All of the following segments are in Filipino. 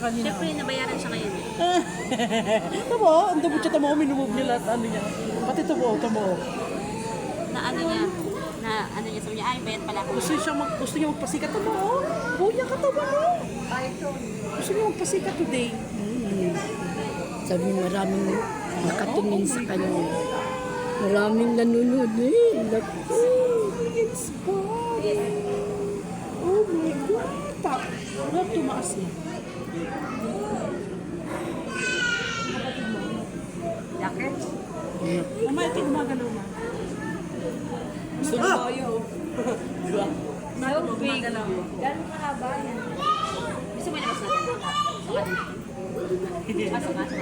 kanina. Siyempre, nabayaran siya ngayon. Tama, ang damo siya, tama, minumove niya lahat, ano niya. Pati tamo. Na ano niya, sabi niya, ay, bayad pala ako. Gusto niya magpasikat, tama, oh. Buya ka, tama, oh. Gusto niya magpasikat today. Sabi maraming nakatingin sa kanya. Maraming nanonood eh. Naku. It's fun. Oh my God. Wala tumaas na. Jacket? Mama, ito gumagalaw na. Gusto niya tayo. Diba? So big. Gano'n kahaba yan. Gusto mo ilabas natin? Pasok natin.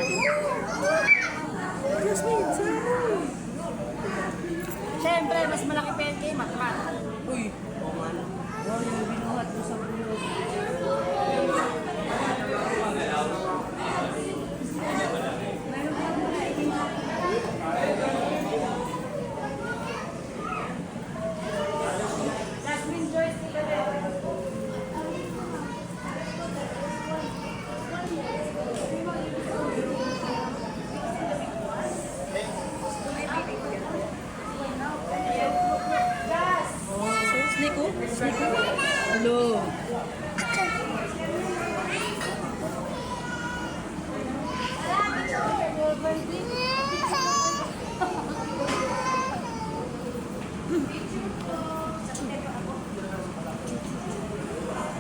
Jasmine, sana. Siyempre, mas malaki pa yung kay Matmat. Uy. Wow, yung binuhat mo sa